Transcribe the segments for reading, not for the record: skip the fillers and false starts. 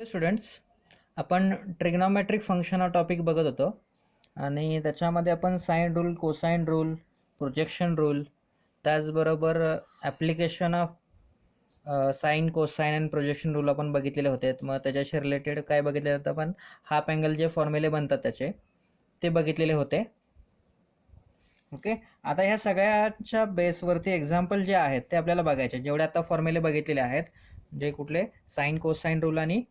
Students, आपण trigonometric function हा topic बघत होतो आणि त्याच्यामध्ये आपण sine rule, cosine rule, projection rule, त्याचबरोबर application of sine, cosine and projection rule आपण बघितलेले होते. मग त्याच्याशी रिलेटेड काय बघितले होतं आपण, हाफ अँगल जे फॉर्म्युले बनतात त्याचे ते बघितलेले होते. ओके, आता ह्या सगळ्याच्या बेसवरती एक्झाम्पल जे आहेत ते आपल्याला बघायचे. जेवढे आता फॉर्म्युले बघितलेले आहेत, जे कुठले साइन, कोसाइन रूल आणि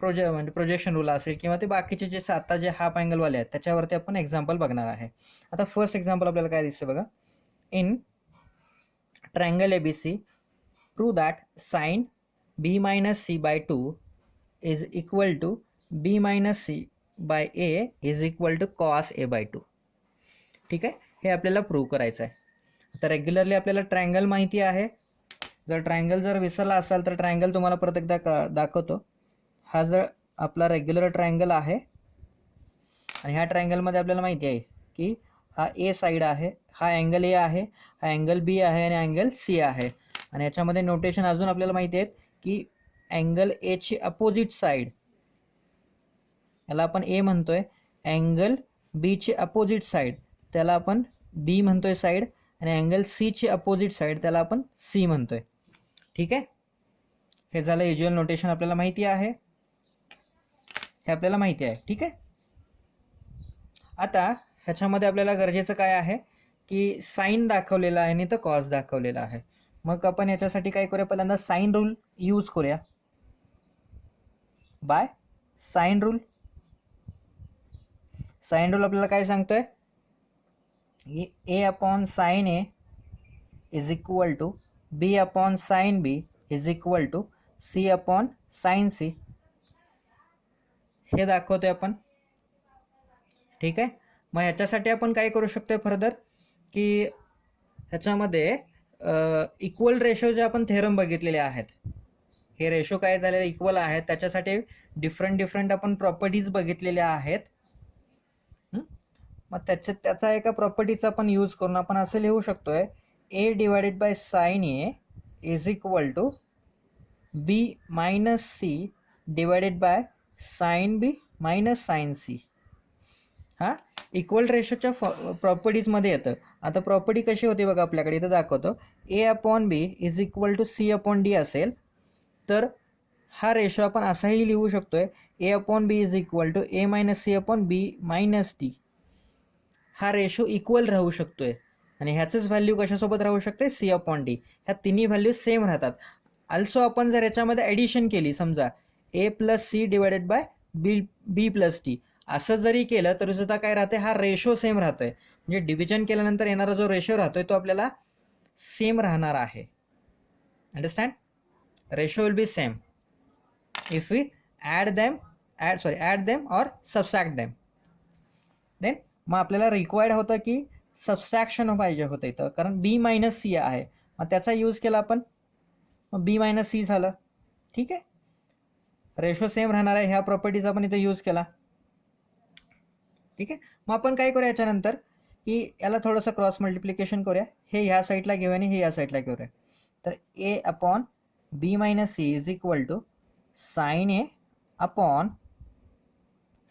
म्हणजे प्रोजेक्शन रूल असेल किंवा ते बाकीचे जे आता जे हाफ अँगलवाले आहेत त्याच्यावरती आपण एक्झाम्पल बघणार आहे. आता फर्स्ट एक्झाम्पल आपल्याला काय दिसतं बघा. In triangle ABC prove that sine B minus C by 2 is equal to B minus C by A is equal to cos A by 2. ठीक आहे, हे आपल्याला प्रूव्ह करायचं आहे. आता रेग्युलरली आपल्याला ट्रायंगल माहिती आहे. जर ट्रायंगल जर विसरला असाल तर ट्रायंगल तुम्हाला परत एकदा दाखवतो. हा जर आपला रेग्युलर ट्रायंगल आहे आणि ह्या ट्रायंगलमध्ये आपल्याला माहिती आहे की हा ए साईड आहे, हा अँगल ए आहे, हा अँगल बी आहे आणि अँगल सी आहे. आणि याच्यामध्ये नोटेशन अजून आपल्याला माहिती आहेत की अँगल एची अपोजिट साईड याला आपण ए म्हणतोय, अँगल बीची अपोजिट साईड त्याला आपण बी म्हणतोय साईड, आणि अँगल सीची अपोजिट साईड त्याला आपण सी म्हणतोय. ठीक आहे, हे झालं युज्युअल नोटेशन. आपल्याला माहिती आहे, हे आपल्याला माहिती आहे. ठीक आहे, आता ह्याच्यामध्ये आपल्याला गरजेचं काय आहे की साइन दाखवलेला आहे आणि तर कॉस दाखवलेला आहे. मग आपण याच्यासाठी काय करूया, पहिल्यांदा साइन रूल यूज करूया. By sine rule, sine rule आपल्याला काय सांगतोय, A upon sine A is equal to B upon sine B is equal to C upon sine C, हे दाखवतोय आपण. ठीक आहे, मग ह्याच्यासाठी आपण काय करू शकतोय फर्दर की ह्याच्यामध्ये इक्वल रेशो जे आपण थेरम बघितलेले आहेत, हे रेशो काय झालेले इक्वल आहेत, त्याच्यासाठी डिफरंट आपण प्रॉपर्टीज बघितलेल्या आहेत. मग त्याचा एका प्रॉपर्टीचा आपण यूज करून आपण असं लिहू शकतोय, A divided by sine A is equal to B minus C divided by sine B minus sine C. हा इक्वल रेशोच्या प्रॉपर्टीजमध्ये येतं. आता प्रॉपर्टी कशी होती बघा, आपल्याकडे इथं दाखवतो. A upon B is equal to C upon D असेल तर हा रेशो आपण असाही लिहू शकतोय, A upon B is equal to A minus C upon B minus D. हा रेशो इक्वल राहू शकतोय आणि ह्याचंच व्हॅल्यू कशासोबत राहू शकते, सी अपॉन डी. ह्या तिन्ही व्हॅल्यू सेम राहतात. ऑल्सो आपण जर याच्यामध्ये ॲडिशन केली, समजा A plus C divided by B plus D असं जरी केलं तरी सुद्धा काय राहते, हा रेशो सेम राहतोय. म्हणजे डिव्हिजन केल्यानंतर येणारा जो रेशो राहतोय तो आपल्याला सेम राहणार आहे. Understand, ratio will be same if we add them or subtract them. Then मग आपल्याला रिक्वायर्ड होतं की सबस्ट्रॅक्शन पाहिजे होतं इथं, कारण बी मायनस सी आहे. मग त्याचा यूज केला आपण, मग बी मायनस सी झालं. ठीक आहे, रेशो सेम राहणार आहे, ह्या प्रॉपर्टीज आपण इथं यूज केला. ठीक आहे, मग आपण काय करूया याच्यानंतर की याला थोडंसं क्रॉस मल्टिप्लिकेशन करूया. हे ह्या साईडला घेऊया आणि हे या साईडला घेऊया. तर A upon B minus C is equal to sine A upon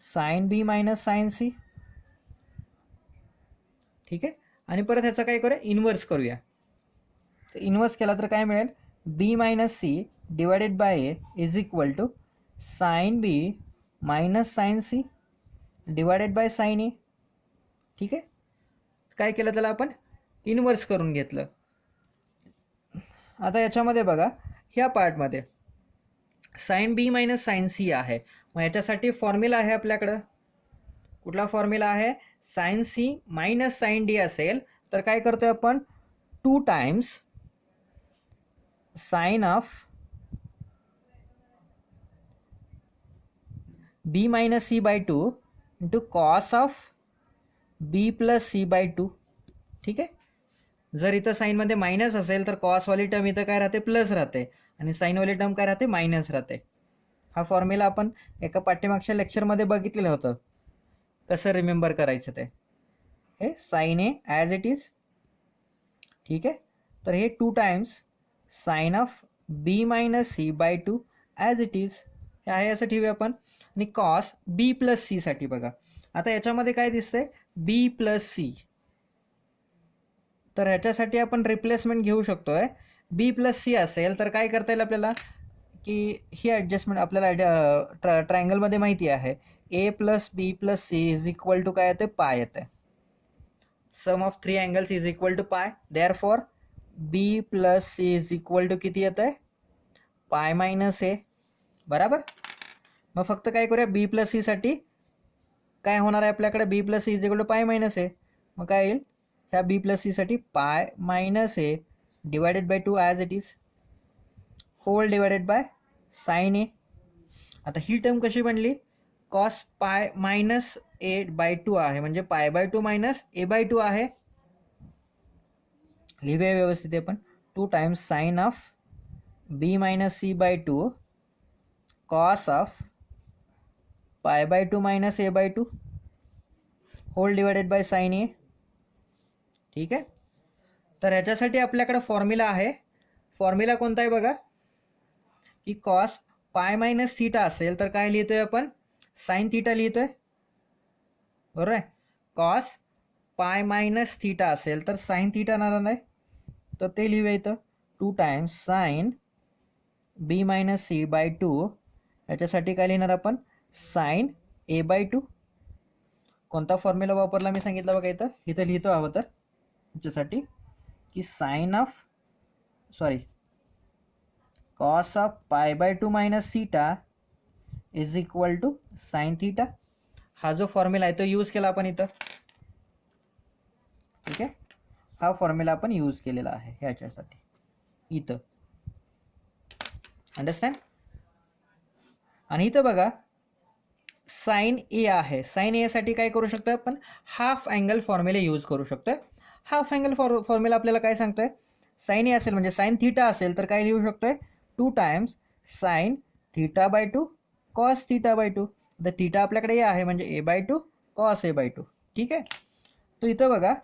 sine B minus sine C. ठीक आहे, आणि परत ह्याचा काय करूया, इन्व्हर्स करूया. तर इन्व्हर्स केला तर काय मिळेल, B minus C divided by A is equal to sine B minus sine C divided by sine A. ठीक आहे, काय केलं त्याला आपण इन्व्हर्स करून घेतलं. आता याच्यामध्ये बघा, ह्या पार्टमध्ये sine B minus sine C आहे. मग याच्यासाठी फॉर्म्युला आहे आपल्याकडं. कुठला फॉर्म्युला आहे, sine C minus sine D असेल तर काय करतोय आपण, 2 times sine of B minus C by 2 into cos of B plus C by 2. ठीक आहे, जर इथं साईनमध्ये मायनस असेल तर कॉसवाली टर्म इथं काय राहते, प्लस राहते, आणि साईनवाली टर्म काय राहते, मायनस राहते. हा फॉर्म्युला आपण एका पाठ्यमागच्या लेक्चरमध्ये बघितलेलं होतं, कसं रिमेंबर करायचं ते. हे sine A as it is. ठीक आहे, तर हे 2 times sine of B minus C by 2 as it is, हे आहे असं ठेवूया आपण. आणि कॉस बी प्लस सी साठी बघा, आता याच्यामध्ये काय दिसतंय, बी प्लस सी. तर ह्याच्यासाठी आपण रिप्लेसमेंट घेऊ शकतोय. बी प्लस सी असेल तर काय करता येईल आपल्याला, की ही ॲडजस्टमेंट आपल्याला ट्रायंगलमध्ये माहिती आहे, A plus B plus C is equal to काय येते, पाय येते. Sum of 3 angles is equal to pi. Therefore B plus C is equal to किती येत आहे, पाय मायनस ए. बराबर. मग फक्त काय करूया, बी प्लस सी साठी काय होणार आहे आपल्याकडे, B plus C is equal to pi minus A. मग काय येईल, ह्या बी प्लस सी साठी pi minus A divided by 2 as it is, whole divided by sine A. आता ही टर्म कशी बनली, cos pi minus A by 2 आहे, म्हणजे पाय बाय 2 मायनस ए बाय 2 आहे. लिहूया व्यवस्थित आपण, 2 times sine of B minus C by 2 cos of pi by 2 minus A by 2 whole divided by sine A. ठीक आहे. तर ह्याच्यासाठी आपल्याकडे फॉर्म्युला आहे. फॉर्म्युला कोणता आहे बघा, की कॉस पाय मायनस थीटा असेल तर काय लिहितोय आपण, साइन थीटा लिहितोय. बरोबर आहे. कॉस पाय मायनस थीटा असेल तर साइन थीटा येणार नाही, तर ते लिहूया इथं, 2 times sign B minus C by 2. याच्यासाठी काय लिहिणार आपण, साइन ए बाय 2. कोणता फॉर्म्युला वापरला मी सांगितलं बघा, इथं लिहितो हवं तर याच्यासाठी, की sine of cos of pi by 2 minus theta is equal to sine theta. हा जो फॉर्म्युला आहे तो यूज केला आपण इथं. ठीक आहे, हा फॉर्म्युला आपण यूज केलेला आहे ह्याच्यासाठी इथं. अंडरस्टँड. आणि इथं बघा साइन ए आहे, साइन ए साठी काय करू शकतो आपण, हाफ अँगल फॉर्म्युला यूज करू शकतोय. हाफ अँगल फॉर्म्युला आपल्याला काय सांगतोय, साइन ए असेल म्हणजे साइन थीटा असेल तर काय लिहू शकतोय, 2 times sine theta by 2 cos theta by 2. तर थीटा आपल्याकडे ए आहे म्हणजे ए बाय 2 कॉस ए बाय 2. ठीक आहे. तर इथं बघा,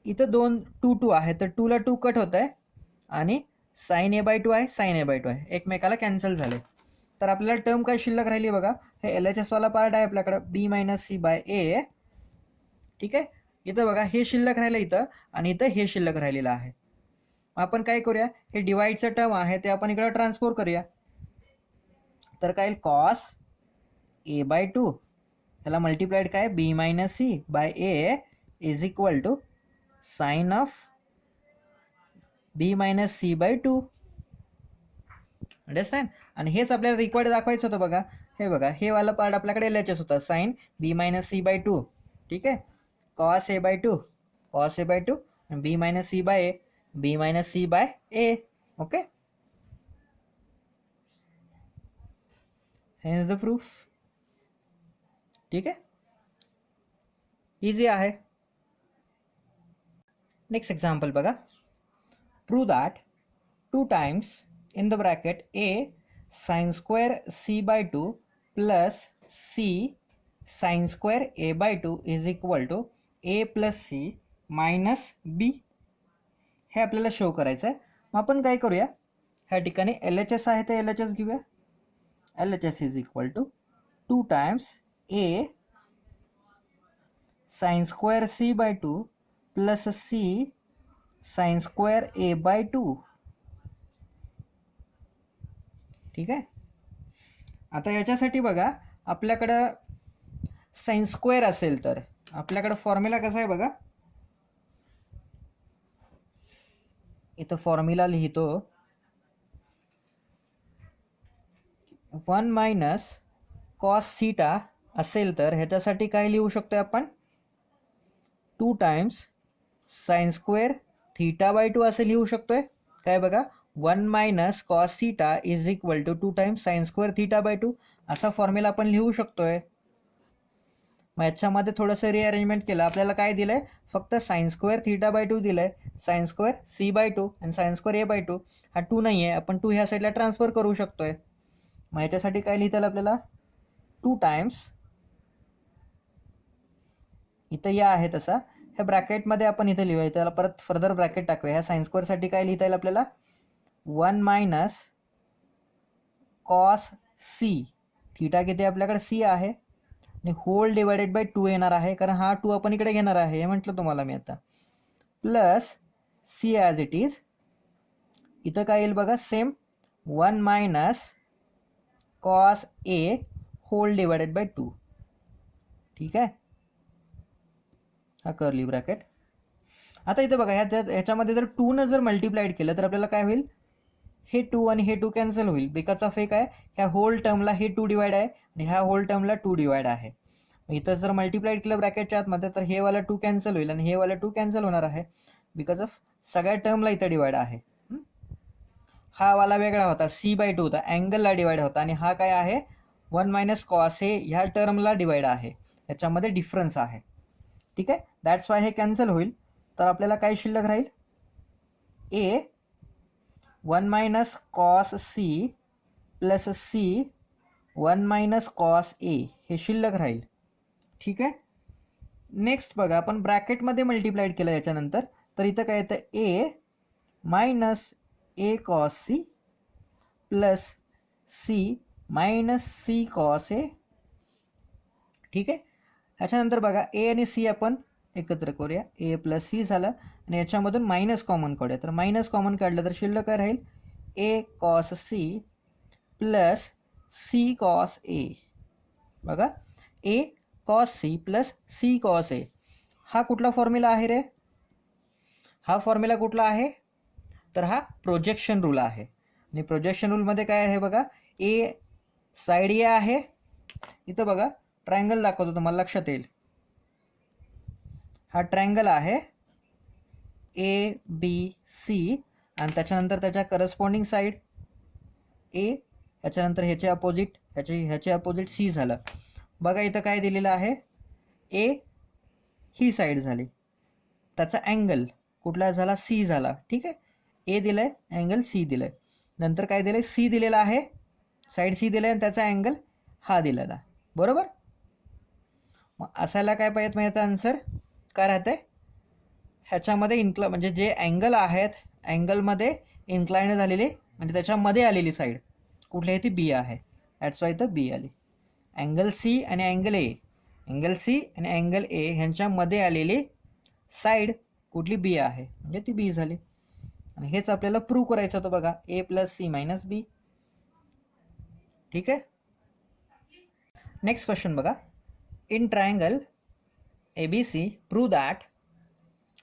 इथं 2 आहे, तर 2 ला 2 कट होत आहे आणि साइन ए बाय 2 आहे, साइन ए बाय 2 आहे, एकमेकाला कॅन्सल झाले. तर आपल्याला टर्म काय शिल्लक राहिली बघा, हे एल एच एस वाला पार्ट आहे आपल्याकडे, बी मायनस सी बाय ए. ठीक आहे. इथं बघा हे शिल्लक राहिलं इथं, आणि इथं हे शिल्लक राहिलेलं आहे. आपण काय करूया, हे डिवाइडचं टर्म आहे ते आपण इकडे ट्रान्सफर करूया. तर काय येईल, कॉस ए बाय 2 ह्याला मल्टिप्लाइड काय, B minus C by A is equal to sine of B minus C by 2. Understand. आणि हेच आपल्याला रिक्वायर्ड दाखवायचं होतं बघा. हे बघा, हे वाला पार्ट आपल्याकडे एल एच एस होता, sine B minus C by 2. ठीक आहे. Cos A by 2 cos A by 2 आणि B minus C by A B minus C by A. Okay, हे इज द प्रूफ. ठीक आहे, इझी आहे. नेक्स्ट एक्झाम्पल बघा, prove that 2 times in the bracket a sin square c by 2 plus c sin square a by 2 is equal to a plus c minus b. हे आपल्याला show करायचं आहे. मग आपण काय करूया, ह्या ठिकाणी एल एच एस आहे तर एल एच एस घेऊया. L H S is equal to 2 times a sin square c by 2 plus c sin square a by 2. ठीक आहे. आता याच्यासाठी बघा, आपल्याकडं साइन स्क्वेअर असेल तर आपल्याकडं फॉर्म्युला कसा आहे बघा, इथं फॉर्म्युला लिहितो, 1 मायनस कॉस थीटा असेल तर ह्याच्यासाठी काय लिहू शकतोय आपण, 2 times sine square theta by 2 असे लिहू शकतोय. काय बघा, 1 minus cos theta is equal to 2 times sine square theta by 2 असा फॉर्म्युला आपण लिहू शकतोय. मग याच्यामध्ये थोडंसं रिअरेंजमेंट केलं, आपल्याला काय दिलंय, फक्त साइन स्क्वेअर थीटा बाय 2 दिलंय, साइन स्क्वेअर सी बाय 2 आणि साइन स्क्वेअर ए बाय 2. हा 2 नाही आहे, आपण 2 ह्या साईडला ट्रान्सफर करू शकतोय. मग याच्यासाठी काय लिहिता येईल आपल्याला, 2 टाइम्स इथं या आहे तसा, ह्या ब्रॅकेटमध्ये आपण इथं लिहूया, त्याला परत फर्दर ब्रॅकेट टाकूया. ह्या साइन स्क्वेअरसाठी काय लिहिता येईल आपल्याला, 1 मायनस कॉस सी, थीटा किती आपल्याकडे सी आहे आणि होल डिवायडेड बाय 2 येणार आहे, कारण हा 2 आपण इकडे घेणार आहे हे म्हटलं तुम्हाला मी आता, plus C as it is. इथं काय येईल बघा, same 1 minus cos A whole divided by 2. ठीक आहे, हा कर्ली ब्रॅकेट. आता इथे बघा ह्याच्यामध्ये जर 2 न जर मल्टिप्लाइड केलं तर आपल्याला काय होईल, हे 2 आणि हे 2 कॅन्सल होईल. बिकॉज ऑफ हे काय, ह्या होल टर्मला हे 2 डिवाइड आहे आणि ह्या होल टर्मला 2 डिवाइड आहे. इथं जर मल्टिप्लाइड केलं ब्रॅकेटच्या आतमध्ये तर हे वाला 2 कॅन्सल होईल आणि हे वाला 2 कॅन्सल होणार आहे, बिकॉज ऑफ सगळ्या टर्मला इथं डिवाइड आहे. हा वाला वेगळा होता, c/2 होता, अँगलला डिवाइड होता, आणि हा काय आहे 1 मायनस कॉस हे ह्या टर्मला डिवाइड आहे, याच्यामध्ये डिफरन्स आहे. ठीक आहे, दॅट्स वाय हे कॅन्सल होईल. तर आपल्याला काय शिल्लक राहील, A 1 minus cos C plus C 1 minus cos A हे शिल्लक राहील. ठीक आहे, नेक्स्ट बघा, आपण ब्रॅकेटमध्ये मल्टिप्लाइड केलं याच्यानंतर, तर इथं काय येतं, A minus A cos C plus C minus C cos A. ठीक आहे, ह्याच्यानंतर बघा ए आणि सी आपण एकत्र करूया, ए प्लस सी झालं आणि याच्यामधून मायनस कॉमन काढूया. तर मायनस कॉमन काढलं तर शिल्लक काय राहील, A cos C plus C cos A. बघा, A cos C plus C cos A हा कुठला फॉर्म्युला आहे रे, हा फॉर्म्युला कुठला आहे, तर हा प्रोजेक्शन रूल आहे. आणि प्रोजेक्शन रूलमध्ये काय आहे बघा, ए साईड ए आहे, इथं बघा ट्रायंगल दाखवतो तुम्हाला लक्षात येईल, हा ट्रायंगल आहे ए बी सी आणि त्याच्यानंतर त्याच्या करस्पॉन्डिंग साईड ए, ह्याच्यानंतर ह्याचे अपोजिट ह्याचे अपोजिट सी झालं. बघा इथं काय दिलेलं आहे, ए ही साईड झाली, त्याचा अँगल कुठला झाला, सी झाला. ठीक आहे, ए दिलंय, अँगल सी दिलंय, नंतर काय दिलंय, सी दिलेला आहे, साईड सी दिलंय आणि त्याचा अँगल हा दिलेला, बरोबर. मग असायला काय पाहिजे, मग याचा आन्सर काय राहते, ह्याच्यामध्ये म्हणजे जे अँगल आहेत, अँगलमध्ये इन्क्लाइन झालेली म्हणजे त्याच्यामध्ये आलेली साईड कुठली आहे, ती बी आहे. दॅट्स वाय इथं बी आली. अँगल सी आणि अँगल ए, अँगल सी आणि अँगल ए ह्यांच्यामध्ये आलेली साईड कुठली, बी आहे, म्हणजे ती बी झाली. आणि हेच आपल्याला प्रूव्ह करायचं होतं बघा, A plus C minus B. ठीक आहे, नेक्स्ट क्वेश्चन बघा, in triangle A B C prove that,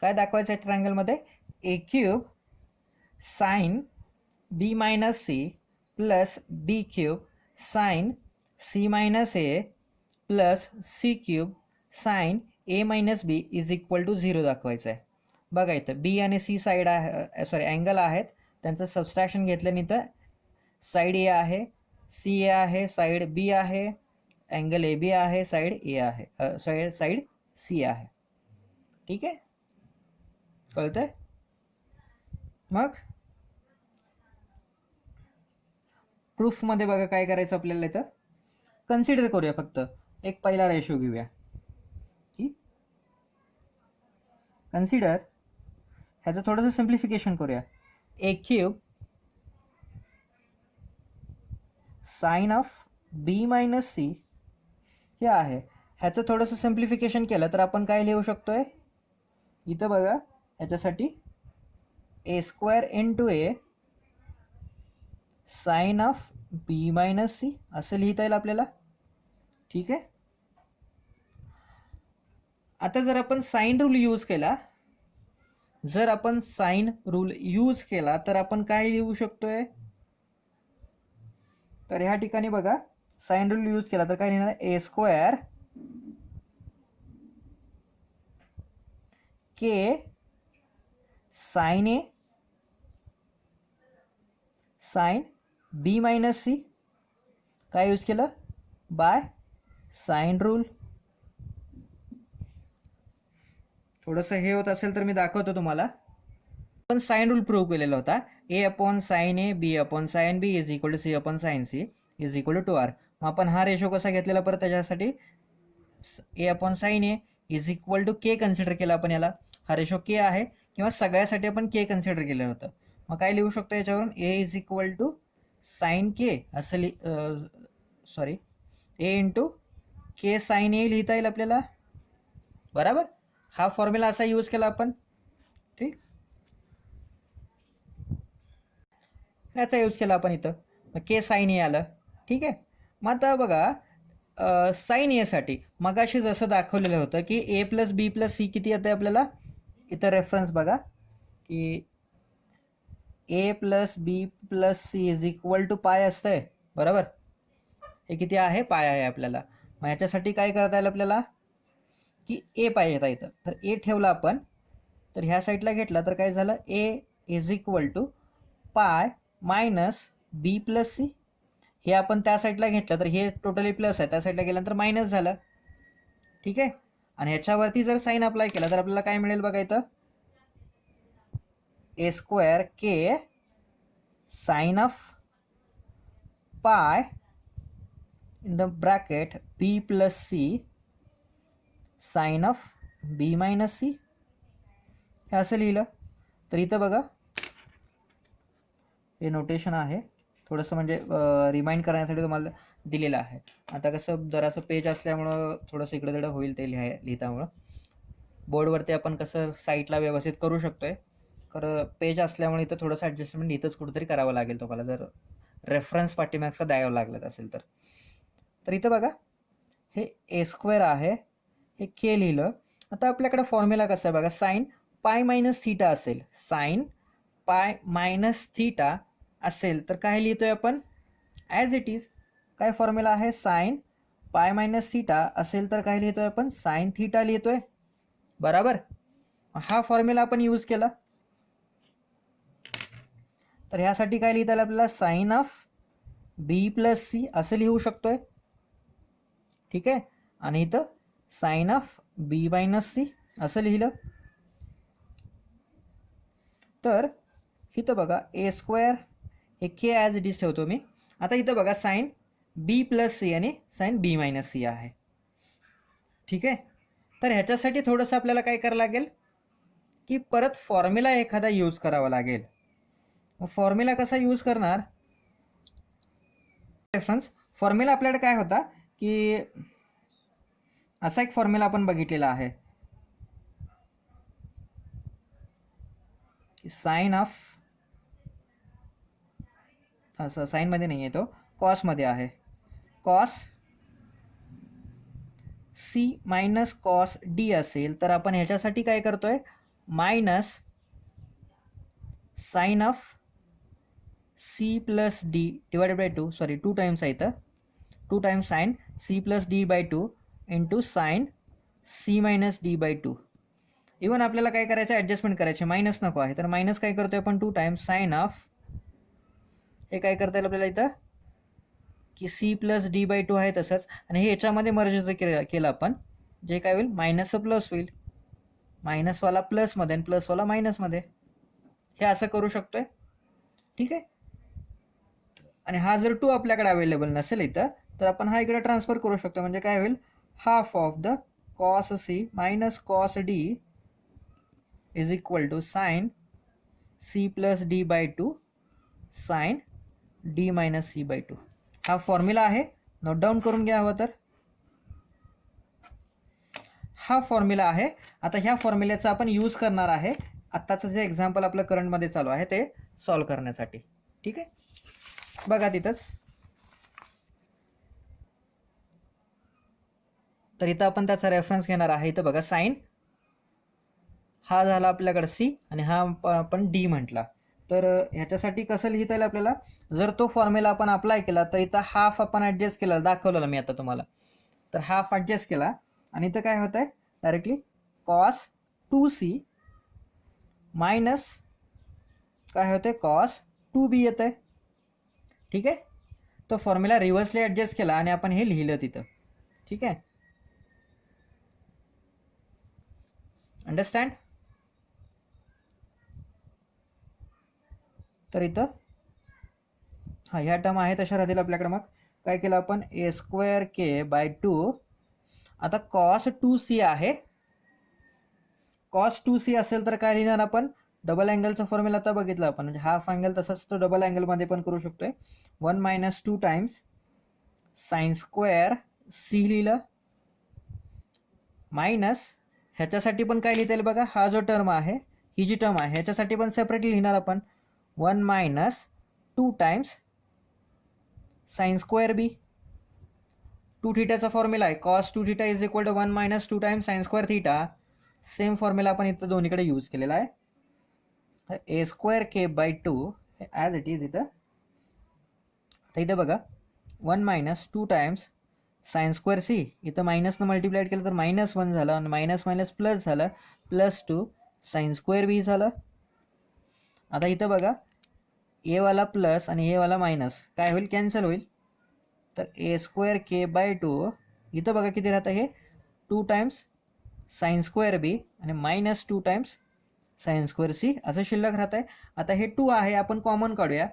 काय दाखवायचं आहे ट्रायंगलमध्ये, A cube sine B minus C plus B cube sine C minus A plus C cube sine A minus B is equal to 0 दाखवायचं आहे. बघा इथं B आणि C side आहे, सॉरी अँगल आहेत, त्यांचं सबस्ट्रॅक्शन घेतल्याने तर साईड ए आहे, सी ए आहे, साईड बी आहे, अँगल ए बी आहे, साईड ए आहे, साईड सी आहे. ठीक आहे, कळतंय. मग प्रूफमध्ये बघा काय करायचं आपल्याला, इथं कन्सिडर करूया, फक्त एक पहिला रेशो घेऊया की कन्सिडर, ह्याचं थोडंसं सिम्प्लिफिकेशन करूया. A cube sine of B minus C हे आहे, ह्याचं थोडंसं सिम्प्लिफिकेशन केलं तर आपण काय लिहू शकतोय, इथं बघा ह्याच्यासाठी A square into A sine of B minus C असं लिहिता येईल आपल्याला. ठीक आहे, आता जर आपण साइन रूल यूज केला, तर आपण काय लिहू शकतोय, तर ह्या ठिकाणी बघा साइन रूल यूज केला तर काय लिहिणार, ए square k sine a sign B minus C, काय यूज केलं, बाय साइन रूल. थोडंसं हे होत असेल तर मी दाखवतो तुम्हाला. पण साइन रूल प्रूव्ह केलेला होता, A upon sine A B upon sine B is equal to C upon sine C is equal to 2r. मग आपण हा रेशो कसा घेतलेला परत, त्याच्यासाठी A upon sine A is equal to K consider केला आपण याला, हा रेशो के आहे, किंवा सगळ्यासाठी आपण के कन्सिडर केलं होतं. मग काय लिहू शकतो याच्यावरून, A is equal to sine K असं sorry A into K sine A लिहिता येईल आपल्याला, बरोबर. हा फॉर्म्युला असा यूज केला आपण, ठीक. याचा यूज केला आपण इथं, मग के साईन ए आलं, ठीक आहे. मग आता बघा साईन एसाठी मगाशी जसं दाखवलेलं होतं की ए प्लस बी प्लस सी किती येतं आपल्याला, इथं रेफरन्स बघा की ए plus B plus C is equal to pi असतंय, बरोबर. हे किती आहे, पाय आहे आपल्याला. मग याच्यासाठी काय करता येईल आपल्याला की ए पाहिजे इथं, तर ए ठेवला आपण, तर ह्या साईडला घेतला तर काय झालं, A is equal to pi minus B plus C. हे आपण त्या साईडला घेतलं तर हे टोटली प्लस आहे, त्या साईडला गेल्यानंतर मायनस झालं, ठीक आहे. आणि ह्याच्यावरती जर साईन अप्लाय केला तर आपल्याला काय मिळेल बघा इथं, a square k sine of pi in the bracket b plus c sine of B minus C, हे असं लिहिलं. तर इथं बघा हे नोटेशन आहे, थोडंसं म्हणजे रिमाइंड करण्यासाठी तुम्हाला दिलेलं आहे. आता कसं जरासं पेज असल्यामुळं थोडंसं इकडं तिकडं होईल ते लिहितामुळं, बोर्डवरती आपण कसं साईटला व्यवस्थित करू शकतो आहे, खरं पेज असल्यामुळे इथं थोडंसं ॲडजस्टमेंट इथंच कुठंतरी करावं लागेल तुम्हाला, जर रेफरन्स पाठीमागचा द्यावं लागलं असेल तर. तर इथं बघा हे ए स्क्वेअर आहे, हे के लिहिलं. आता आपल्याकडे फॉर्म्युला कसा आहे बघा, साईन पाय मायनस थीटा असेल, साईन पाय मायनस थीटा असेल तर काय लिहितोय आपण, ॲज इट इज. काय फॉर्म्युला आहे, साईन पाय मायनस थीटा असेल तर काय लिहितोय आपण, साईन थीटा लिहितोय, बरोबर. हा फॉर्म्युला आपण यूज केला, तर ह्यासाठी काय लिहिता येईल आपल्याला, sine of B plus c असं लिहू शकतोय, ठीक आहे. आणि इथं sine of B minus C असं लिहिलं. तर इथं बघा ए स्क्वेअर हे के ॲज इट इज ठेवतो मी. आता इथं बघा साईन बी प्लस सी आणि साईन बी मायनस सी आहे, ठीक आहे. तर ह्याच्यासाठी थोडंसं आपल्याला काय करावं लागेल की परत फॉर्म्युला एखादा यूज करावा लागेल. मग फॉर्म्युला कसा यूज करणार, रेफरन्स फॉर्म्युला आपल्याकडे काय होता की असा एक फॉर्म्युला आपण बघितलेला आहे, साईन ऑफ, असं साईनमध्ये नाही आहे तो, कॉसमध्ये आहे, cos c minus cos d असेल तर आपण ह्याच्यासाठी काय करतोय, minus sine of c plus d divided by 2, sorry 2 times आहे इथं, 2 times sine c plus d by 2 into sine c minus d by 2. Even आपल्याला काय करायचं, ॲडजस्टमेंट करायचे, मायनस नको आहे तर मायनस काय करतोय आपण, 2 टाइम्स साईन ऑफ, हे काय करता येईल आपल्याला इथं की सी प्लस डी बाय 2 आहे तसंच, आणि हे याच्यामध्ये मर्ज जर केलं आपण, जे काय होईल, मायनसचं प्लस होईल, मायनसवाला प्लसमध्ये आणि प्लसवाला मायनसमध्ये, हे असं करू शकतोय, ठीक आहे. आणि हा जर 2 आपल्याकडे अवेलेबल नसेल इथं तर आपण हा इकडे ट्रान्सफर करू शकतो, म्हणजे काय होईल, half of the cos c minus cos d is equal to sine c plus d by 2 sine d minus C by 2. हा फॉर्म्युला आहे, नोट डाऊन करून घ्या हवं तर. हा फॉर्म्युला आहे. आता ह्या फॉर्म्युल्याचा आपण यूज करणार आहे आत्ताचं जे एक्झाम्पल आपलं करंटमध्ये चालू आहे ते सॉल्व करण्यासाठी, ठीक आहे. बघा तिथंच, तर इथं आपण त्याचा रेफरन्स घेणार आहे. इथं बघा साईन हा झाला आपल्याकडे सी आणि हा आपण डी म्हटला, तर ह्याच्यासाठी कसं लिहिता येईल आपल्याला, जर तो फॉर्म्युला आपण अप्लाय केला तर इथं हाफ आपण ॲडजस्ट केला, दाखवलेलं मी आता तुम्हाला, तर हाफ ॲडजस्ट केला आणि इथं काय होतं आहे, डायरेक्टली कॉस 2c मायनस काय होतं, कॉस 2b येतं आहे, ठीक आहे. तो फॉर्म्युला रिव्हर्सली ॲडजस्ट केला आणि आपण हे लिहिलं तिथं, ठीक आहे. अंडरस्टँड. तर इथं हा ह्या टर्म आहे तशा राहतील आपल्याकडे. मग काय केलं आपण, ए स्क्वेअर के बाय 2, आता कॉस 2c आहे, कॉस 2c असेल तर काय लिहिणार आपण, डबल अँगलचा फॉर्म्युला आता बघितला आपण, म्हणजे हाफ अँगल तसाच तो डबल अँगलमध्ये पण करू शकतोय, 1 - 2 टाइम्स साइन स्क्वेअर सी लिहिलं, मायनस ह्याच्यासाठी पण काय लिहिता येईल बघा, हा जो टर्म आहे, ही जी टर्म आहे ह्याच्यासाठी पण सेपरेटली लिहिणार आपण 1 minus 2 times sine square B. 2 थीटाचा फॉर्म्युला आहे cos 2 theta is equal to 1 minus 2 times sine square theta. Same formula आपण इथं दोन्हीकडे यूज केलेला आहे. A square K by 2 as it is इथं. तर इथं बघा 1 minus 2 times sine square C, इथं मायनसनं मल्टिप्लाइड केलं तर -1 झालं आणि मायनस मायनस प्लस झालं, +2 साइन स्क्वेअर बी झालं. आता इथं बघा ए वाला प्लस आणि ए वाला मायनस काय होईल, कॅन्सल होईल. तर ए स्क्वेअर के बाय 2 इथं बघा किती राहतं, हे 2 टाइम्स साइन स्क्वेअर बी आणि -2 टाइम्स साइन स्क्वेअर सी असं शिल्लक राहत आहे. आता हे 2 आहे, आपण कॉमन काढूया.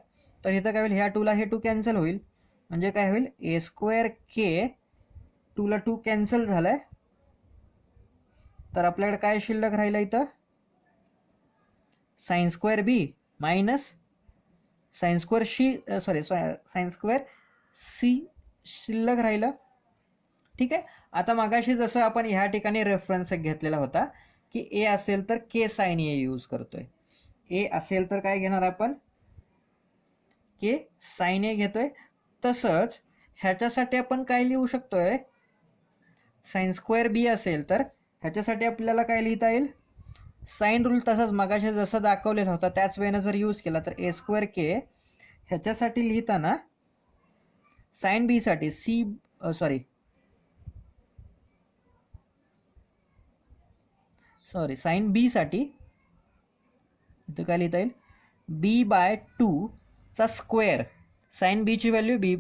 तर इथं काय होईल, ह्या 2ला हे 2 कॅन्सल होईल, म्हणजे काय होईल, ए स्क्वेअर के 2ला 2 कॅन्सल झालंय. तर आपल्याकडे काय शिल्लक राहिलं इथं, sine square B minus sine square sine square C शिल्लक राहिलं. ठीक आहे. आता मागाशी जसं आपण ह्या ठिकाणी रेफरन्स घेतलेला होता की ए असेल तर के साइन ए यूज करतोय, ए असेल तर काय घेणार आपण, के साइन ए घेतोय. तसंच ह्याच्यासाठी आपण काय लिहू शकतोय, साइन स्क्वेअर बी असेल तर ह्याच्यासाठी आपल्याला काय लिहिता येईल, साइन रूल तसंच मगाशी जसं दाखवलेला होता त्याच वेळेनं जर यूज केला तर ए स्क्वेअर के ह्याच्यासाठी लिहिताना साइन बी साठी साइन बी साठी इथं काय लिहिता येईल, बी बाय 2 चा स्क्वेअर. साइन बी ची व्हॅल्यू बी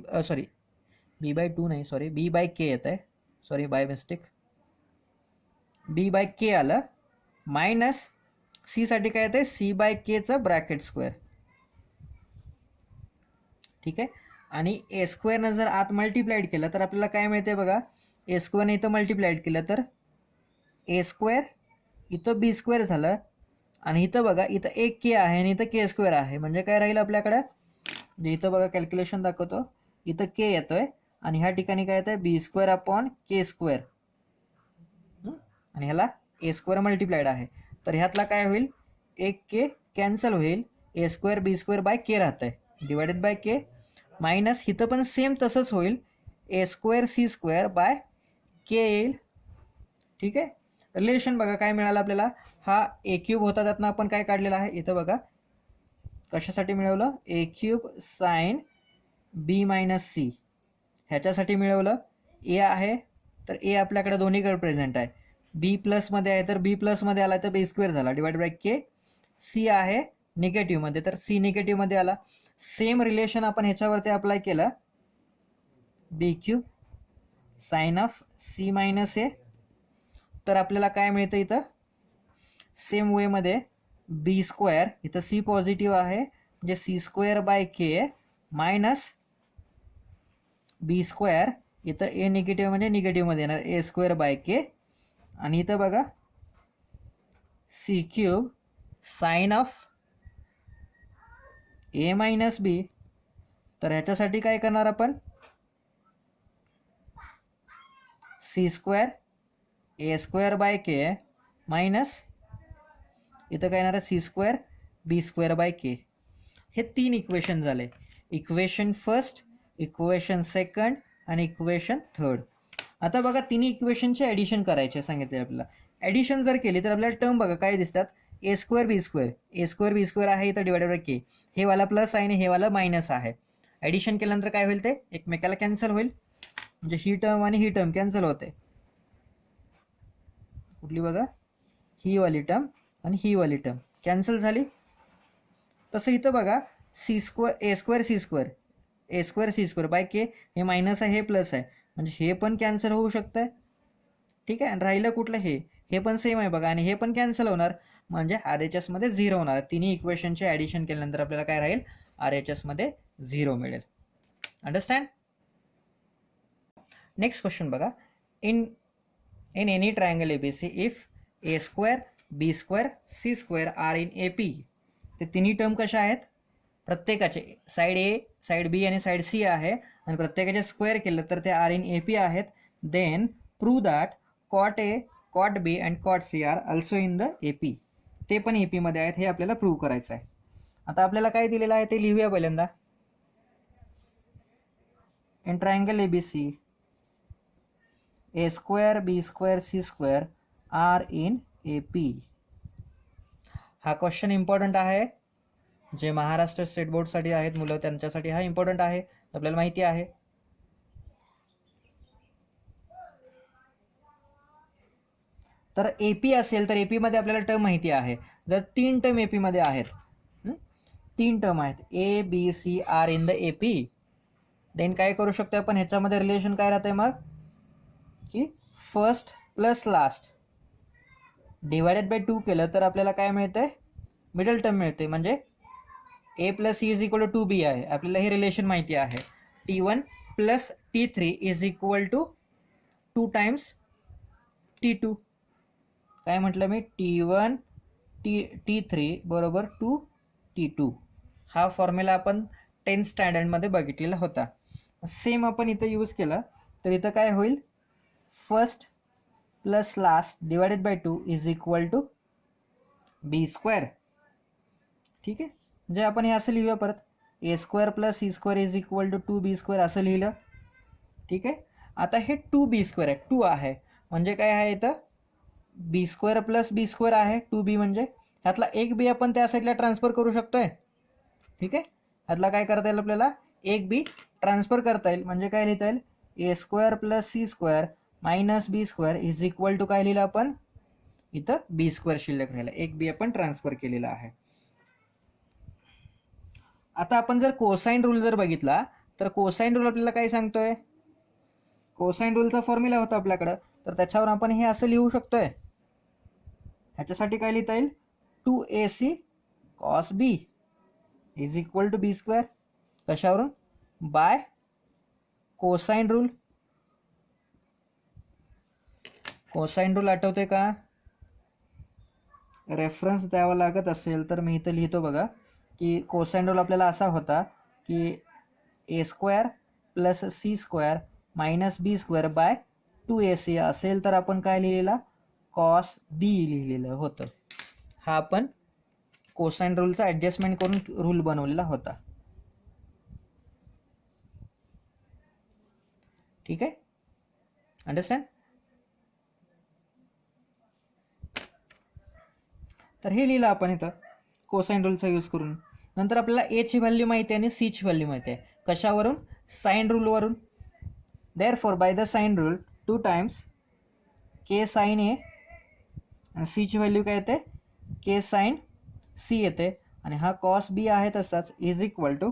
बाय 2 नाही, बी बाय के येत आहे, बाय मिस्टेक, बी बाय के आलं, मायनस सी साठी काय येतं, सी बाय केचं ब्रॅकेट स्क्वेअर. ठीक आहे. आणि ए स्क्वेअरनं जर आत मल्टिप्लाइड केलं तर आपल्याला काय मिळते बघा, ए स्क्वेअरने इथं मल्टिप्लाइड केलं तर ए स्क्वेअर, इथं बी स्क्वेअर झालं, आणि इथं बघा इथं एक के आहे आणि इथं के स्क्वेअर आहे, म्हणजे काय राहील आपल्याकडं, जे इथं बघा कॅल्क्युलेशन दाखवतो, इथं के येतोय आणि ह्या ठिकाणी काय येतंय, बी स्क्वेअर अपॉन के स्क्वेअर, आणि ह्याला ए स्क्वेअर मल्टिप्लाइड आहे. तर ह्यातला काय होईल, एक के कॅन्सल होईल, ए स्क्वेअर बी स्क्वेअर बाय के राहतंय डिवायडेड बाय के, मायनस इथं पण सेम तसंच होईल, ए स्क्वेअर सी स्क्वेअर बाय के येईल. ठीक आहे. रिलेशन बघा काय मिळालं आपल्याला, हा ए क्यूब होता त्यातनं आपण काय काढलेला आहे, इथं बघा कशासाठी मिळवलं, ए cube sine B minus C ह्याच्यासाठी मिळवलं. ए आहे तर ए आपल्याकडे दोन्हीकडे प्रेझेंट आहे, बी प्लसमध्ये आहे तर बी प्लसमध्ये आला तर बी स्क्वेअर झाला डिवाइड बाय के. सी आहे निगेटिव्हमध्ये तर सी निगेटिव्हमध्ये आला. सेम रिलेशन आपण ह्याच्यावरती अप्लाय केलं, B cube sine of C minus A, तर आपल्याला काय मिळतं इथं, सेम वेमध्ये बी स्क्वेअर, इथं सी पॉझिटिव्ह आहे म्हणजे C square by K minus B square, इथं ए निगेटिव्ह म्हणजे निगेटिव्हमध्ये येणार ए स्क्वेअर बाय के, आणि इथं बघा c cube sine of a minus b. तर ह्याच्यासाठी काय करणार आपण, c square a square by K minus इथं काय येणार आहे, c square b square by k. हे 3 इक्वेशन झाले, इक्वेशन फर्स्ट, इक्वेशन सेकंड आणि इक्वेशन थर्ड. आता बघा तिन्ही इक्वेशनचे ॲडिशन करायचे सांगितले आपल्याला. ॲडिशन जर केली तर आपल्याला टर्म बघा काय दिसतात, ए स्क्वेअर बी स्क्वेअर आहे इथं डिवायडेड बाय के, हे वाला प्लस आहे आणि हे वाला मायनस आहे. ॲडिशन केल्यानंतर काय होईल, ते एकमेकाला कॅन्सल होईल, म्हणजे ही टर्म आणि ही टर्म कॅन्सल होते. कुठली बघा, ही वाली टर्म आणि ही वाली टर्म कॅन्सल झाली. तसं इथं बघा c square a square c square by k, हे मायनस आहे हे प्लस आहे, म्हणजे हे पण कॅन्सल होऊ शकतं. ठीक आहे. आणि राहिलं कुठलं, हे पण सेम आहे बघा, आणि हे पण कॅन्सल होणार, म्हणजे RHS मध्ये 0 होणार. तिन्ही इक्वेशनचे ॲडिशन केल्यानंतर आपल्याला काय राहील, RHS मध्ये 0 मिळेल. अंडरस्टँड. नेक्स्ट क्वेश्चन बघा, in any triangle ABC if a square b square c square are in AP. ते तिन्ही टर्म कशा आहेत, प्रत्येकाचे साईड ए साईड बी आणि साईड सी आहे आणि प्रत्येकाचे स्क्वेअर केलं तर ते आर इन ए पी आहेत. Then prove that cot a, cot b and cot c are also in the A P. ते पण ए पीमध्ये आहेत हे आपल्याला प्रूव्ह करायचं आहे. आता आपल्याला काय दिलेलं आहे ते लिहूया पहिल्यांदा. In triangle ABC a square b square c square are in A P. हा क्वेश्चन इम्पॉर्टंट आहे. जे महाराष्ट्र स्टेट बोर्डसाठी आहेत मुलं त्यांच्यासाठी हा इम्पॉर्टंट आहे, आपल्याला माहिती आहे. तर एपी असेल तर एपी मध्ये आपल्याला टर्म माहिती आहे. जर 3 टर्म एपी मध्ये आहेत, 3 टर्म आहेत a B c are in the AP, then काय करू शकतो आपण, ह्याच्यामध्ये रिलेशन काय राहते मग की first plus last divided by 2 केलं तर आपल्याला काय मिळते, मिडल टर्म मिळते. म्हणजे a plus C is equal to 2b आहे. आपल्याला हे रिलेशन माहिती आहे. T1 plus T3 is equal to 2 times T2. काय म्हटलं मी, T1 T3 बरोबर 2 T2. हा फॉर्म्युला आपण 10th स्टँडर्डमध्ये बघितलेला होता. सेम आपण इथं यूज केला तर इथं काय होईल, first plus last divided by 2 is equal to b square. ठीक आहे. जे आपण हे असं लिहूया परत, a square plus c square is equal to 2b square असं लिहिलं. ठीक आहे. आता हे 2b स्क्वेअर आहे, 2 आहे म्हणजे काय आहे इथं बी स्क्वेअर प्लस बी स्क्वेअर आहे 2b, म्हणजे ह्यातला एक बी आपण त्या साईडला ट्रान्सफर करू शकतोय. ठीक आहे. ह्यातला काय करता येईल आपल्याला, एक बी ट्रान्सफर करता येईल. म्हणजे काय लिहिता येईल, a square plus c square minus B square is equal to काय लिहिलं आपण इथं बी स्क्वेअर शिल्लक राहिला, एक बी आपण ट्रान्सफर केलेला आहे. आता आपण जर कोसाइन रूल जर बघितला तर कोसाइन रूल आपल्याला काय सांगतोय, कोसाइन रूलचा फॉर्म्युला होता आपल्याकडं, तर त्याच्यावर आपण हे असं लिहू शकतोय. ह्याच्यासाठी काय लिहिता येईल, 2ac cos b is equal to b square. कशावरून, by cosine rule. Cosine rule आठवते का, रेफरन्स द्यावा लागत असेल तर मी इथं लिहितो बघा की कोसाइन रूल आपल्याला असा होता की a square plus c square minus B square by 2ac असेल तर आपण काय लिहिलेला, कॉस बी लिहिलेलं होतं. हा आपण कोसाइन रूलचा ॲडजस्टमेंट करून रूल बनवलेला होता. ठीक आहे, अंडरस्टँड. तर हे लिहिलं आपण इथं कोसाइन रूलचा यूज करून. नंतर आपल्याला ए ची व्हॅल्यू माहिती आहे आणि सी ची व्हॅल्यू माहिती आहे. कशावरून, साइन रूलवरून. Therefore by the sine rule 2 times k sine a आणि सी ची व्हॅल्यू काय येते, के साइन सी येते. आणि हा कॉस बी आहे तसाच इज इक्वल टू,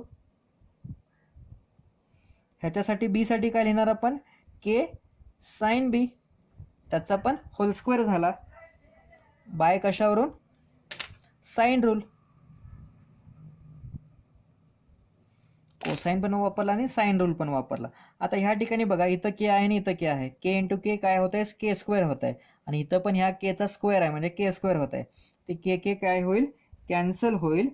ह्याच्यासाठी बी साठी काय लिहिणार आपण, के साइन बी, त्याचा पण होल स्क्वेअर झाला बाय कशावरून, साइन रूल. कोसाइन पण वापरला आणि साइन रूल पण वापरला. आता ह्या ठिकाणी बघा इथं के आहे आणि इथं के आहे, के इंटू के काय होत आहे, के स्क्वेअर होत आहे. आणि इथं पण ह्या केचा स्क्वेअर आहे म्हणजे के स्क्वेअर होत आहे. ते के के काय होईल, कॅन्सल होईल.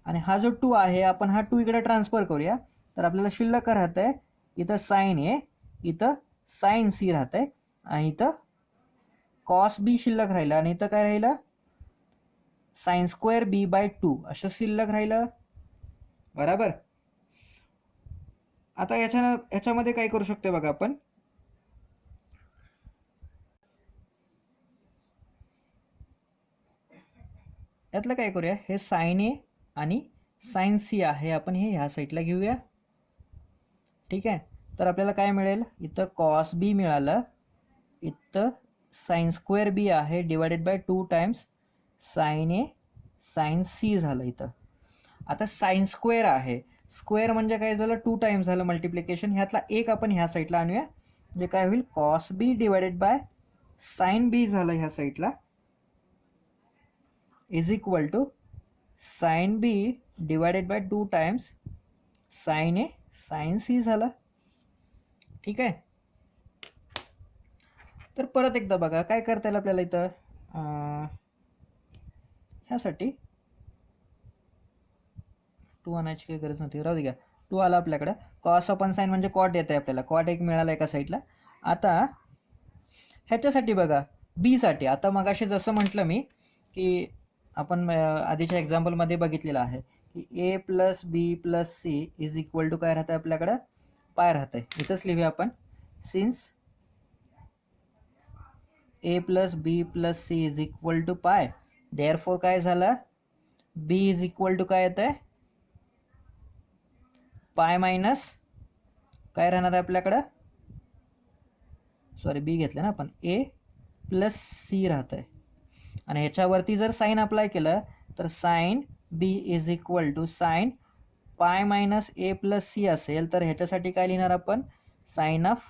आणि हा जो 2 आहे आपण हा 2 इकडे ट्रान्सफर करूया तर आपल्याला शिल्लक राहत आहे इथं साइन ए, इथं साइन सी राहत आहे आणि इथं कॉस बी शिल्लक राहिलं आणि इथं काय राहिलं, साइन स्क्वेअर बी बाय 2 असं शिल्लक राहिलं. बरोबर. आता याच्यामध्ये काय करू शकतो बघा आपण, यातलं काय करूया, हे साइन ए आणि साइन सी आहे आपण हे ह्या साईडला घेऊया. ठीक आहे. तर आपल्याला काय मिळेल, इथं कॉस बी मिळालं, इथं साइन स्क्वेअर बी आहे divided by 2 times sine a sine c झालं इथं. आता साइन स्क्वेअर आहे, स्क्वेअर म्हणजे काय झालं, 2 टाइम्स झालं मल्टिप्लिकेशन. ह्यातला एक आपण ह्या साईडला आणूया म्हणजे काय होईल, cos b divided by sine b झालं ह्या साईडला is equal to sine b divided by 2 times sine a sine c झालं. ठीक आहे. तर परत एकदा बघा काय करता येईल आपल्याला इथं, ह्यासाठी 2 आणायची काही गरज नव्हती, राहू दे. टू आला आपल्याकडं. कॉस अपॉन साईन म्हणजे कॉट येत आहे आपल्याला, कॉट एक मिळाला एका साईडला. आता ह्याच्यासाठी बघा बीसाठी, आता मगाशी जसं म्हटलं मी की आपण आधीच्या एक्झाम्पलमध्ये बघितलेलं आहे की ए plus B plus C is equal to काय राहतं आपल्याकडं, पाय राहतं आहे. इथंच लिहूया आपण, since a plus B plus C is equal to pi, therefore काय झालं, बी इज इक्वल टू काय येतं आहे, पाय मायनस काय राहणार आहे आपल्याकडं, सॉरी बी घेतलं ना आपण, ए प्लस सी राहतं आहे. आणि ह्याच्यावरती जर साईन अप्लाय केलं तर sine b is equal to sine pi minus A plus c असेल, तर ह्याच्यासाठी काय लिहिणार आपण, sine of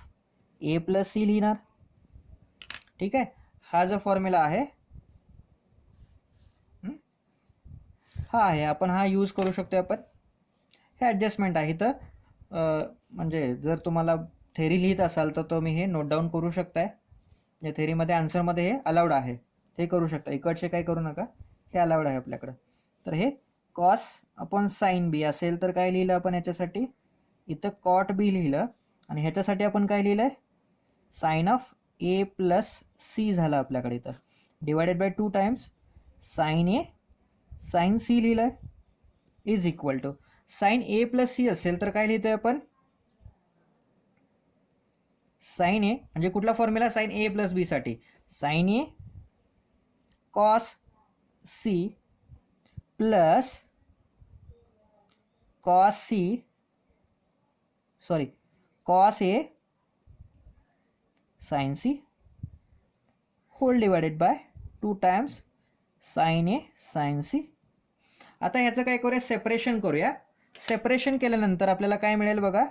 a plus c लिहिणार. ठीक आहे, हा जो फॉर्म्युला आहे हा आहे, आपण हा यूज करू शकतो. आपण हे ॲडजस्टमेंट आहे तर म्हणजे जर तुम्हाला थेरी लिहित असाल तर तुम्ही हे नोट डाऊन करू शकताय. या थेरीमध्ये आन्सरमध्ये हे अलाउड आहे, ते करू शकता. इकडचे काय करू नका, हे अलाउड आहे आपल्याकडं. तर हे कॉस अपॉन साईन बी असेल तर काय लिहिलं आपण याच्यासाठी, इथं कॉट बी लिहिलं. आणि ह्याच्यासाठी आपण काय लिहिलं आहे, sine of a plus c झालं आपल्याकडे. इथं divided by 2 times sine a sine c लिहिलं आहे is equal to sine a plus c असेल तर काय लिहितोय आपण, साईन ए म्हणजे कुठला formula, sine a plus b साठी sine a cos C plus cos c, sorry cos a sine c whole divided by 2 times sine a sine c. आता ह्याचं काय करूया, सेपरेशन करूया. सेपरेशन केल्यानंतर आपल्याला काय मिळेल बघा,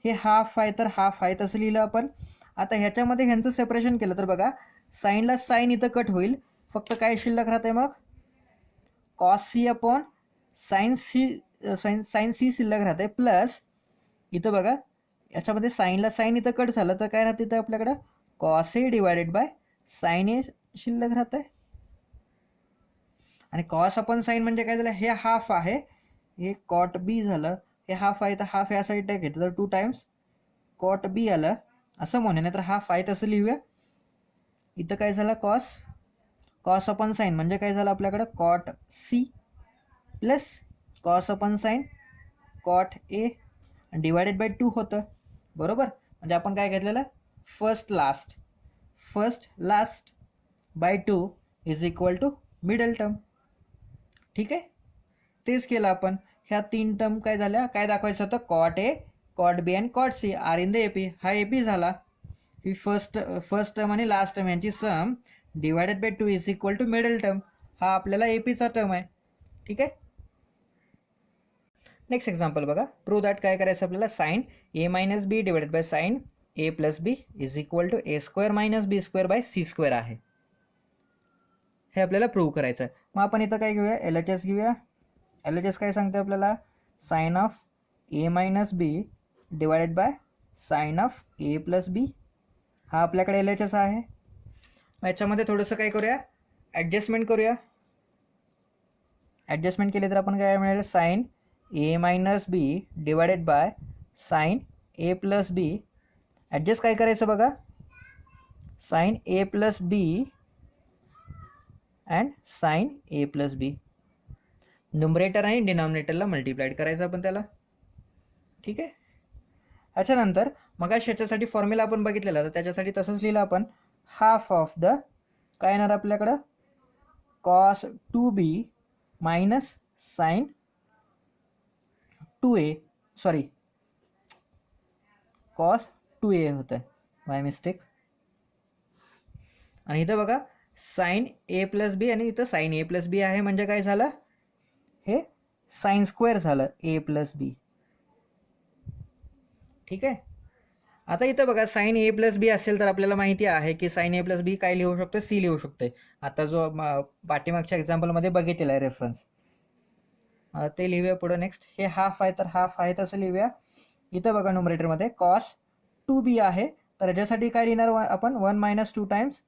हे हाफ आहे तर हाफ आहे तसं लिहिलं आपण. आता ह्याच्यामध्ये ह्यांचं सेपरेशन केलं तर बघा, साईनला साईन इथं कट होईल, फक्त काय शिल्लक राहते मग, cos c upon sine c, sine c शिल्लक राहते. प्लस इथं बघा याच्यामध्ये साईनला साईन इथं कट झालं तर काय राहते इथं आपल्याकडं, cos a divided by sine a शिल्लक राहत आहे. आणि कॉस अपॉन साईन म्हणजे काय झालं, हे हाफ आहे, हे कॉट बी झालं, हे हाफ आहे तर हाफ या साईडला घेतलं तर 2 टाइम्स कॉट बी आलं असं म्हणूया, नाही तर हाफ आहे तसं लिहूया. इथं काय झालं, कॉस कॉस अपॉन साईन म्हणजे काय झालं आपल्याकडं, cot c plus cos upon sine cot a divided by 2 होतं, बरोबर. म्हणजे आपण काय घेतलेलं, first last by 2 is equal to middle term. ठीक आहे, तेच केलं आपण. ह्या 3 टर्म काय झाल्या, काय दाखवायचं होतं, cot a cot b and cot c are in the AP. हा एपी झाला. ही फर्स्ट टर्म आणि लास्ट टर्म यांची sum divided by 2 is equal to middle term. हा आपल्याला एपीचा टर्म आहे. ठीक आहे, नेक्स्ट एक्झाम्पल बघा. प्रूव्ह दॅट काय करायचं आपल्याला, sine a minus b divided by sine a plus b is equal to a square minus B square by c square आहे. हे आपल्याला प्रूव्ह करायचं आहे. मग आपण इथं काय घेऊया, एल एच एस घेऊया. एल एच एस काय सांगते आपल्याला, sine of a minus b divided by sine of a plus b. हा आपल्याकडे एल एच एस आहे. मग याच्यामध्ये थोडंसं काय करूया, ॲडजस्टमेंट करूया. ॲडजस्टमेंट केली तर आपण काय मिळेल, sine a minus b divided by sine a plus b. Adjust काय करायचं बघा, sine a plus b and sine a plus b. Numerator आणि डिनॉमिनेटरला मल्टिप्लाइड करायचं आपण त्याला. ठीक आहे, ह्याच्यानंतर मग ह्याच्यासाठी फॉर्म्युला आपण बघितलेला तर त्याच्यासाठी तसंच लिहिलं आपण, हाफ ऑफ द काय येणार आपल्याकडं, cos 2b minus sine 2a, sorry cos 2a होतं आहे बाय मिस्टेक. आणि इथं बघा साईन ए प्लस बी आणि इथं साईन ए प्लस बी आहे, म्हणजे काय झालं, हे साईन स्क्वेअर झालं ए प्लस बी. ठीक आहे, आता इथं बघा साईन ए प्लस बी असेल तर आपल्याला माहिती आहे की साईन ए प्लस बी काय लिहू शकतो, सी लिहू शकते. आता जो पाठीमागच्या एक्झाम्पलमध्ये बघितलेला आहे रेफरन्स, ते लिहूया पुढं. नेक्स्ट हे हाफ आहे तर हाफ आहे तसं लिहूया. इथं बघा न्युमरेटरमध्ये कॉस 2b आहे तर याच्यासाठी काय लिहिणार आपण, 1 मायनस 2 टाइम्स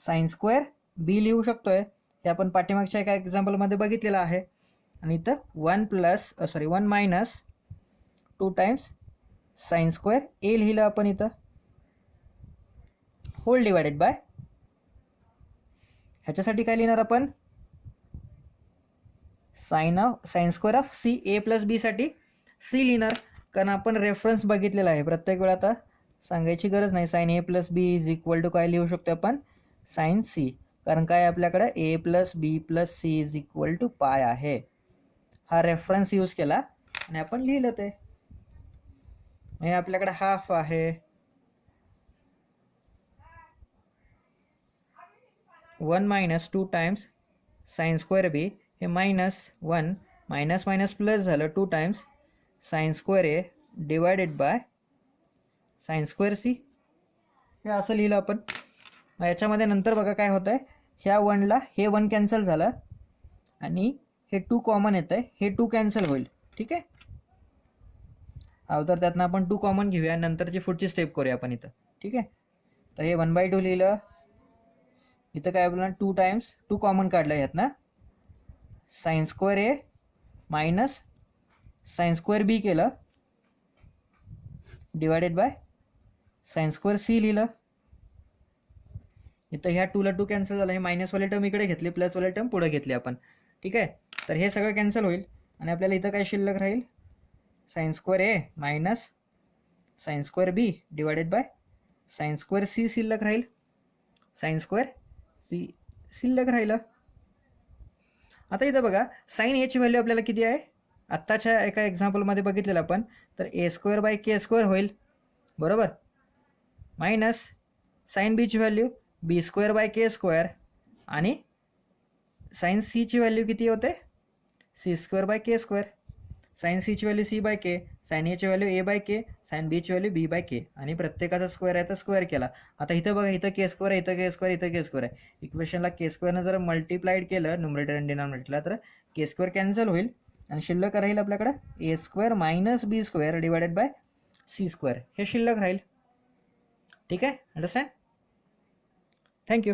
साईन स्क्वेअर बी लिहू शकतोय. हे आपण पाठीमागच्या एका एक्झाम्पलमध्ये बघितलेलं आहे. आणि इथं 1 minus two times sine square a लिहिलं आपण इथं, होल डिवायडेड बाय ह्याच्यासाठी काय लिहिणार आपण, sine square of c, a plus b साठी सी लिहिणार, कारण आपण रेफरन्स बघितलेला आहे. प्रत्येक वेळा आता सांगायची गरज नाही. Sine a plus b is equal to काय लिहू शकतो आपण, साइन सी, कारण काय आपल्याकडे a plus B plus C is equal to pi आहे. हा रेफरन्स यूज केला आणि आपण लिहिलं ते. हे आपल्याकडे हाफ आहे, 1 minus 2 times sine square b, हे -1 मायनस मायनस प्लस झालं 2 times sine square a divided by sine square c. हे असं लिहिलं आपण. याच्यामध्ये नंतर बघा काय होतं आहे, ह्या 1ला हे 1 कॅन्सल झालं आणि हे 2 कॉमन येतं आहे, हे 2 कॅन्सल होईल. ठीक आहे, तर त्यातनं आपण 2 कॉमन घेऊया, नंतरची पुढची स्टेप करूया आपण इथं. ठीक आहे, तर हे 1/2 लिहिलं. इथं काय आपल्याला 2 टाइम्स 2 कॉमन काढलं यातनं, sine square a minus sine square b केलं divided by sine square c लिहिलं. इथं ह्या 2ला 2 कॅन्सल झालं, हे मायनसवाले टर्म इकडे घेतली, प्लसवाले टर्म पुढे घेतली आपण. ठीक आहे, तर हे सगळं कॅन्सल होईल आणि आपल्याला इथं काय शिल्लक राहील, sine square a minus sine square b divided by sine square C शिल्लक राहील. साइन स्क्वेअर सी शिल्लक राहिलं. आता इथं बघा साइन एची व्हॅल्यू आपल्याला किती आहे, आत्ताच्या एका एक्झाम्पलमध्ये बघितलेलं आपण, तर a square by k square होईल, बरोबर, मायनस साइन बीची value b square by k square, आणि साइन सीची व्हॅल्यू किती होते, c square by k square. Sine सीची value c by k, sine एची value a by k, sine बीची व्हॅल्यू बी बाय के, आणि प्रत्येकाचा स्क्वेअर आहे तर स्क्वेअर केला. आता इथं बघा, इथं के स्क्वेअर आहे, इथं के स्क्वेअर, इथं के स्क्वेअर आहे. इक्वेशनला के स्क्वेअरनं जर मल्टिप्लाइड केलं न्यूमरेटर आणि डिनॉमिनेटरला, तर के स्क्वेअर कॅन्सल होईल आणि शिल्लक राहील आपल्याकडे a square minus B square divided by c square, हे शिल्लक राहील. ठीक आहे, अंडरस्टँड. थँक्यू.